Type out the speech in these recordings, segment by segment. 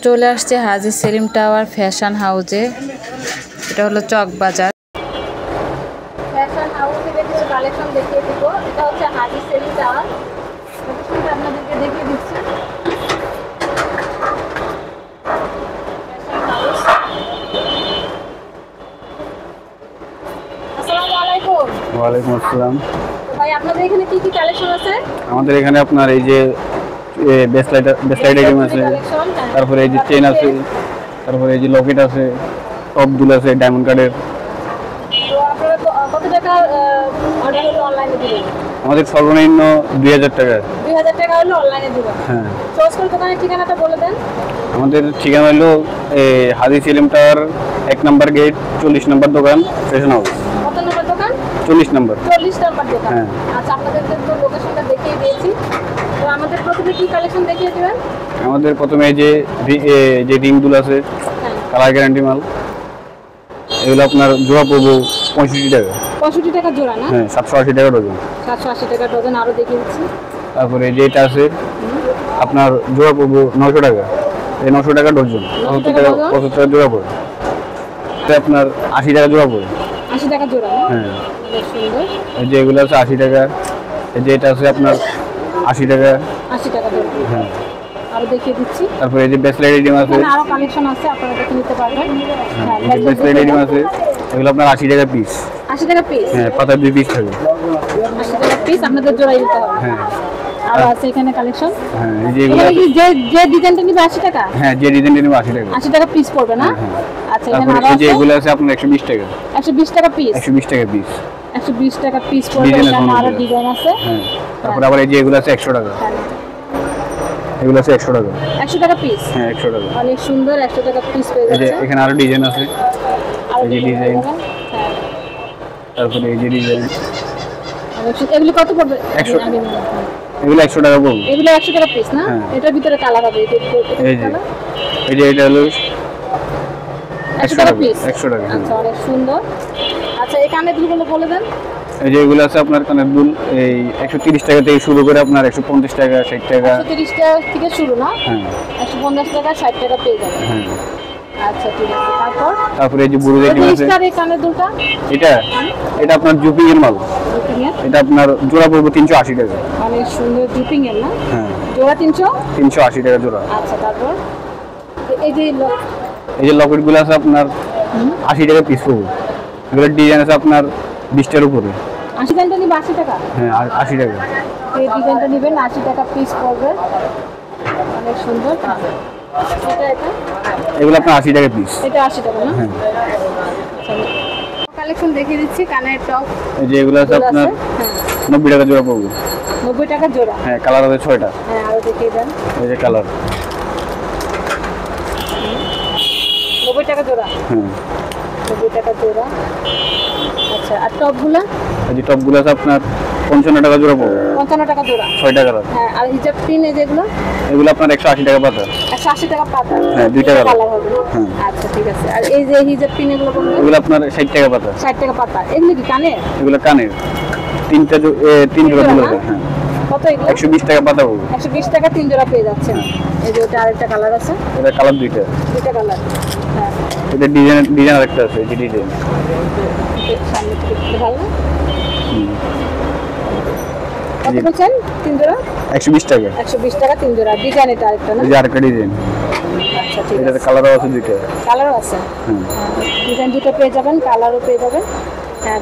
চলে আসছে হাজী Selim tower fashion হাউজে। এটা হলো চক বাজার। ফ্যাশন হাউস থেকে কিছু কালেকশন দেখিয়ে দিব। এটা হচ্ছে হাজী সেলিম টাওয়ার, আপনাদেরকে দেখিয়ে দিচ্ছি। আসসালামু আলাইকুম। ওয়ালাইকুম আসসালাম। ভাই আপনাদের এখানে কি কি কালেকশন আছে? আমাদের এখানে আপনার এই যে বেসলাইট আইটেম আছে, তারপরে এই যে চেন আছে, তারপরে এই যে লকেট আছে, টপ দুল আছে ডায়মন্ড কার্ডের। তো আপনারা কত টাকা অর্ডার হলে অনলাইনে দিবেন? আমাদের সর্বনিম্ন 2000 টাকা। 2000 টাকা হলে অনলাইনে দিবেন। হ্যাঁ। চয়েস করে দোকানের ঠিকানাটা বলে দেন। আমাদের ঠিকানা হলো হাজী সেলিম টাওয়ার 1 নম্বর গেট 40 নম্বর দোকান ফ্যাশন হাউস। কত নম্বর দোকান? 40 নম্বর। 40 নম্বর দোকান। হ্যাঁ। আচ্ছা, আপনাদেরকে তো লোকেশনটা দেখিয়ে দিয়েছি। তো আমাদের প্রথমে কি কালেকশন দেখিয়ে দিবেন? আমাদের প্রথমে এই যে রিং দুল আছে, কালার গ্যারান্টি মাল। এগুলো আপনার জোড়া পড়বো 65 টাকা। 65 টাকা জোড়া না? হ্যাঁ, 780 টাকা ডজন। 780 টাকা ডজন। আরো দেখিয়ে দিচ্ছি। তারপরে যেটা আছে আপনার জোড়া পড়বো 900 টাকা। এই 900 টাকা ডজন, 75 টাকা জোড়া পড়ে। এটা আপনার 80 টাকা জোড়া পড়ে। 80 টাকা জোড়া না? হ্যাঁ। বেশ সুন্দর। এই যে এগুলো আছে 80 টাকা। এই যে এটা আছে আপনার 80 টাকা। 80 টাকা জোড়া। হ্যাঁ। আরো দেখিয়ে দিচ্ছি। তারপরে এই যে বেসলাইট আইটেম আছে, এখানে আরো কালেকশন আছে, আপনারা দেখে নিতে পারবেন। হ্যাঁ, এই যে বেসলাইট আইটেম আছে, এগুলো আপনার 80 টাকা পিস। 80 টাকা পিস? হ্যাঁ, পাতা 2 পিস থাকে। 80 টাকা পিস আপনাদের জোড়াই দিতে হবে। হ্যাঁ। আর আছে এখানে কালেকশন। হ্যাঁ, এই যে এগুলো যে ডিজাইনটা নিবে 80 টাকা? হ্যাঁ, যে ডিজাইনটা নিবে 80 টাকা। 80 টাকা পিস পড়বে না? আচ্ছা, এখানে তারপরে আরো এই আছে। যে এগুলো আছে আপনার 120 টাকা। 120 টাকা পিস? 120 টাকা পিস। 120 টাকা পিস পড়বে। ডিজাইন এখানে আরো আছে। ডিজাইন আছে। হ্যাঁ। তারপরে আবার এই যে এগুলো আছে 100 টাকা। এগুলো আছে 100 টাকা। 100 টাকা পিস? হ্যাঁ, 100 টাকা। অনেক সুন্দর। 100 টাকা পিস পেয়ে এই যে যাচ্ছে। এখানে আরো ডিজাইন আছে। আরো এই যে ডিজাইন। হ্যাঁ। তারপরে এই যে ডিজাইন। এগুলো কত পড়বে? 100 এগুলো 100 টাকা পড়বে। এগুলো 100 টাকা পিস না? হ্যাঁ। এটার ভিতরে কালার হবে। এই যে এটা হলো 100 টাকা পিস। 100 টাকা। আচ্ছা, অনেক সুন্দর। আচ্ছা, এই কানের দুলগুলো বলে দেন। এই যে এগুলো আছে আপনার কানের দুল এই 130 টাকা থেকে শুরু করে আপনার 150 টাকা 60 টাকা। 130 টাকা থেকে শুরু না? হ্যাঁ। 150 টাকা 60 টাকা পেয়ে যাবেন। হ্যাঁ। আচ্ছা, ঠিক আছে। তারপরে এই যে বুড়ো আইটেম আছে। এই কানের দুলটা? এটা আপনার জুপিং এর মাল। এটা আপনার জোড়া পড়বে 380 টাকা। অনেক সুন্দর জুপিং এর না? হ্যাঁ। জোড়া 380 টাকা জোড়া। আচ্ছা, তারপর এই যে লকেট গুলো আছে আপনার 80 টাকা পিস পড়বে। এগুলো ডিজাইন আছে আপনার 20 টাকার উপরে। 80 টাকা নিবে 80 টাকা? হ্যাঁ, 80 টাকা। এই ডিজাইনটা নেবেন 80 টাকা পিস পড়বে। অনেক সুন্দর। এগুলো আপনার 80 টাকা পিস। এটা 80 টাকা না? হ্যাঁ। কালেকশন দেখিয়ে দিচ্ছি। কানের টপ এই যে এগুলো আছে আপনার 90 টাকা জোড়া পড়বে। 90 টাকা জোড়া? হ্যাঁ, কালার আছে 6টা। হ্যাঁ, আরো দেখিয়ে দেন। এই যে কালার 90 টাকা জোড়া? হ্যাঁ। 90 টাকা জোড়া। আচ্ছা, আর টপগুলো? এই যে টপগুলো আছে আপনার 55 টাকা জোড়া পড়বে। 55 টাকা জোড়া? 6টা কালার। হ্যাঁ। আর হিজাব পিন যেগুলো? এগুলো আপনার 180 টাকা পাতা। 180 টাকা পাতা? হ্যাঁ, 2টা কালার হবে। হ্যাঁ। আচ্ছা, ঠিক আছে। আর এই যে হিজাব পিন এগুলো কোনগুলো? এগুলো আপনার 60 টাকা পাতা। 60 টাকা পাতা। এগুলো কি কানের? এগুলো কানের। তিন জোড়া দিলে হবে। হ্যাঁ। কত এগুলো? 120 টাকা পাতা পড়বে। 120 টাকা 3 জোড়া পেয়ে যাচ্ছেন। এই যে এটা আরেকটা কালার আছে। এটা কালার 2টা। 2টা কালার। হ্যাঁ। এটা ডিজাইন আরেকটা আছে। এই যে ডিজাইন সামনে থেকে একটু ভালো। কত বলছেন? 3 জোড়া? 120 টাকা। 120 টাকা 3 জোড়া। ডিজাইন এটা আরেকটা না? এই যে আরেকটা ডিজাইন। আচ্ছা, ঠিক এটাতে আছে। কালারও আছে 2টা। কালারও আছে? হ্যাঁ। ডিজাইন 2টা পেয়ে যাবেন, কালারও পেয়ে যাবেন। হ্যাঁ।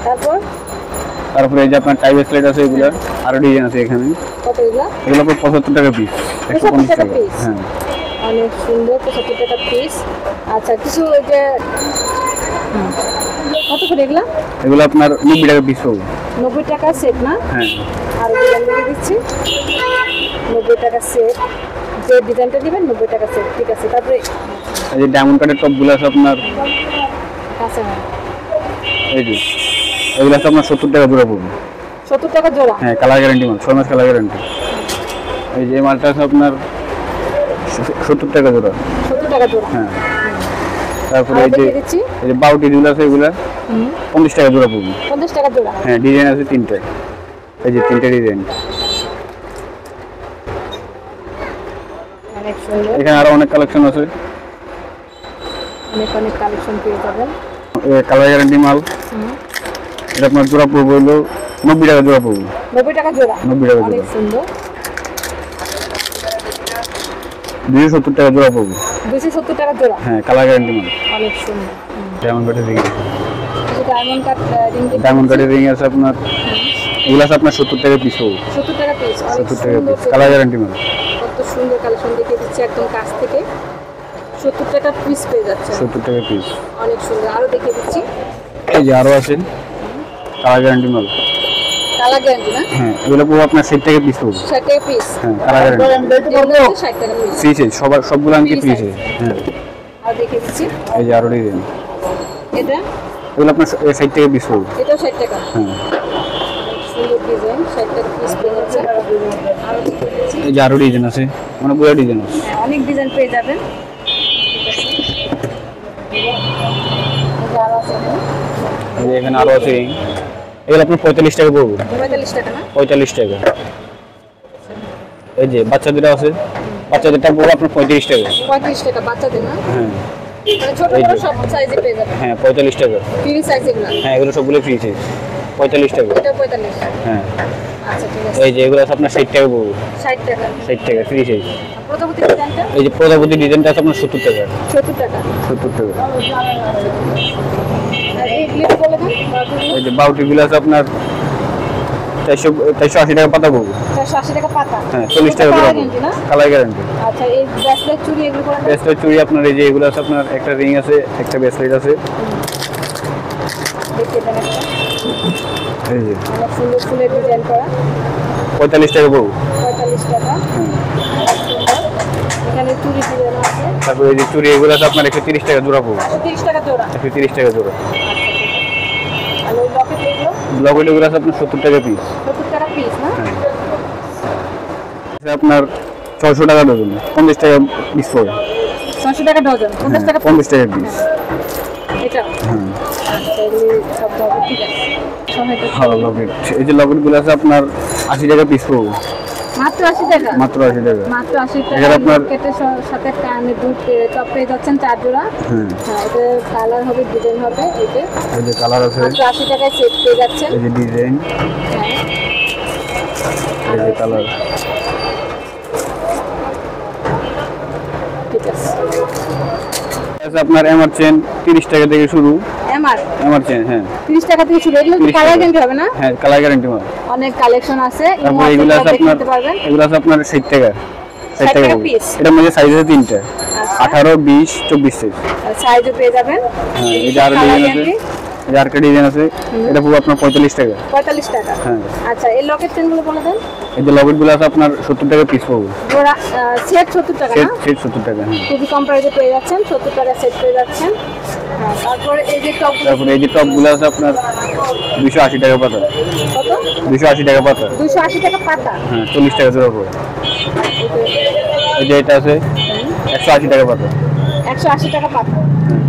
তারপরে এই যে আপনার টাই ব্রেসলেট আছে, এগুলো আরো ডিজাইন আছে এখানে। কত এগুলো? এগুলো আপনার 75 টাকা পিস। 75 টাকা পিস? হ্যাঁ। অনেক সুন্দর। 75 টাকা পিস। আচ্ছা, কিছু এই যে কত করে এগুলো? এগুলো আপনার 90 টাকা পিস হবে। 90 টাকা সেট না? হ্যাঁ। আর ডিজাইন লিখে দিচ্ছি। 90 টাকা সেট। যে ডিজাইনটা দিবেন 90 টাকা সেট। ঠিক আছে। তারপরে এই যে ডায়মন্ড কাটের টপগুলো আছে আপনার কাছে এই যে এগুলো আছে আপনার 70 টাকা জোড়া পড়বে। 70 টাকা জোড়া? হ্যাঁ, কালার গ্যারান্টি মাল, 6 মাস কালার গ্যারান্টি। এই যে মালটা আছে আপনার 70 টাকা জোড়া। 70 টাকা জোড়া? হ্যাঁ। তারপরে এই যে বাউটি দুল আছে, এগুলো 50 টাকা জোড়া পড়বে। 50 টাকা জোড়া? হ্যাঁ, ডিজাইন আছে 3টা। এই যে 3টা ডিজাইন। অনেক সুন্দর। এখানে আরো অনেক কালেকশন আছে, অনেক কালেকশন পেয়ে যাবেন। কালার গ্যারান্টি মাল। এটা আপনার জোড়া পড়বে হলো 90 টাকা জোড়া পড়বে। 90 টাকা জোড়া। 90 টাকা অনেক জোড়া। সুন্দর। 270 টাকা জোড়া পড়বে। 270 টাকা জোড়া। হ্যাঁ, কালার গ্যারান্টি মাল। অনেক সুন্দর। ডায়মন্ড কাটের ring. Diamond cut ring. Diamond কাটের রিং আছে আপনার, এগুলো আছে আপনার 70 টাকা পিস পড়বে। 70 টাকা পিস। অনেক 70 টাকা সুন্দর। পিস, কালার গ্যারান্টি মাল। কত সুন্দর কালেকশন দেখিয়ে দিচ্ছি একদম কাছ থেকে। 70 টাকা পিস পেয়ে যাচ্ছে। 70 টাকা পিস। অনেক সুন্দর। আরো দেখিয়ে দিচ্ছি। এই যে আরো আছে কালার গ্যারান্টি মাল। কালার গ্যারান্টি না? হ্যাঁ, এগুলো পুরো আপনার 60 টাকা পিস পড়বে। 60 টাকা পিস। হ্যাঁ, কালার গ্যারান্টি। 60 টাকা পিস। ফ্রি সাইজ, সবগুলো আনকি ফ্রি সাইজ। হ্যাঁ, আর দেখিয়ে দিচ্ছি। এই যে আরো ডিজাইন। এটা এগুলো আপনার 60 টাকা পিস পড়বে। এটাও 60 টাকা। হ্যাঁ, সুন্দর ডিজাইন। 60 টাকা পিস পেয়ে যাচ্ছে। আরো দেখিয়ে দিচ্ছি। এই যে আরো ডিজাইন আছে, মানে পুরো ডিজাইন আছে। হ্যাঁ, অনেক ডিজাইন পেয়ে যাবেন। আরো আছে এখানে। এই যে এখানে আরো আছে, এগুলো আপনার 45 টাকা পড়বে। 45 টাকা না? 45 টাকা। এই যে বাচ্চাদের আছে, বাচ্চাদেরটা পড়বে আপনার 35 টাকা। 35 টাকা বাচ্চাদের না? হ্যাঁ মানে ছোট এই বড় যে। সব সাইজে পেয়ে যাবেন। হ্যাঁ, 45 টাকা। ফ্রি সাইজ এগুলো। হ্যাঁ, এগুলো সবগুলো ফ্রি সাইজ, 45 টাকা। এটা 45। হ্যাঁ, আচ্ছা ঠিক আছে। এই যে এগুলো আছে আপনার 60 টাকা পড়বে। 60 টাকা। 60 টাকা ফ্রি সাইজ। প্রজাপতি ডিজাইনটা এই যে প্রজাপতি ডিজাইনটা আছে আপনার 70 টাকা। 70 টাকা। 70 টাকা। আর এই ক্লিপ বলে দেন। এই যে বাউটিগুলো আছে আপনার 480 টাকা পাতা পড়বে। 480 টাকা পাতা। হ্যাঁ, 40 টাকা কালার জোড়া গ্যারান্টি না? পড়বে। Colour guarantee. আচ্ছা এই ব্রেসলেট চুড়ি এগুলো করে দেন। ব্রেসলেট চুড়ি আপনার এই যে এগুলো আছে আপনার, একটা রিং আছে, একটা ব্রেসলেট আছে। দেখিয়ে দেন একটা। এই যে অনেক সুন্দর ফুলের ডিজাইন করা। 45 টাকা পড়বে। 45 টাকা। হ্যাঁ, এখানে চুড়ি ডিজাইন আছে। তারপর এই যে চুড়ি এগুলো আছে আপনার 130 টাকা জোড়া পড়বে। 30 টাকা জোড়া। 130 টাকা জোড়া। আচ্ছা ঠিক আছে। আর ওই লকেট এগুলো লকেট এগুলো আছে আপনার 70 টাকা পিস। 70 টাকা পিস না? হ্যাঁ, এটা আপনার 600 টাকা ডজন, 50 টাকা পিস পড়বে। 600 টাকা ডজন। 50 টাকা 50 টাকা পিস। এটা। হ্যাঁ, আচ্ছা এগুলো সব হবে ঠিক আছে। সবাইকে ভালো লকেট। এই যে লকেটগুলো আছে আপনার 80 টাকা পিস পড়বে। মাত্র 80 টাকা। মাত্র 80 টাকা। মাত্র 80 টাকা। এখানে আপনার- লকেটের সাথে কানে দুধ চপ পেয়ে যাচ্ছেন 4 জোড়া। হ্যাঁ, হ্যাঁ এটা কালার হবে ডিজাইন হবে এটা। এই যে কালার আছে, মাত্র 80 টাকায় সেট পেয়ে যাচ্ছেন। এই যে ডিজাইন, হ্যাঁ এই যে কালার। ঠিক আছে। আছে আপনার এমআর চেন 30 টাকা থেকে শুরু। এমআর এমআর চেন, হ্যাঁ 30 টাকা থেকে শুরু। এগুলো 30 কালার টাকা। গ্যারান্টি হবে না? হ্যাঁ, কালার গ্যারান্টি মাল। অনেক কালেকশন আছে। তারপর এগুলো আছে আপনার, দেখতে পারবেন। এগুলো আছে আপনার 60 টাকা। 60 টাকা পড়বে। piece? এটার মধ্যে সাইজ আছে 3টা, আচ্ছা 18, 20, 24 সাইজ। সাইজও পেয়ে যাবেন। হ্যাঁ, এই যে আরো কালার ডিজাইন আছে, গ্যারান্টি এই যে আরেকটা ডিজাইন আছে, এটা পুরো আপনার 45 টাকা। 45 টাকা। হ্যাঁ, আচ্ছা এই লকেট চেনগুলো বলে দেন। এই যে লকেটগুলো আছে আপনার 70 টাকা পিস পড়বে। জোড়া সেট 70 টাকা সেট না? সেট 70 টাকা। হ্যাঁ, খুবই কম প্রাইসে পেয়ে যাচ্ছেন। 70 টাকা সেট পেয়ে যাচ্ছেন। হ্যাঁ তারপরে এই যে টপ তারপরে এই যে টপগুলো আছে আপনার 280 টাকা পাতা। কত? 280 টাকা পাতা। 280 টাকা পাতা। হ্যাঁ, 40 টাকা জোড়া পড়বে। এই যে এটা আছে 180 টাকা পাতা। 180 টাকা পাতা। হ্যাঁ,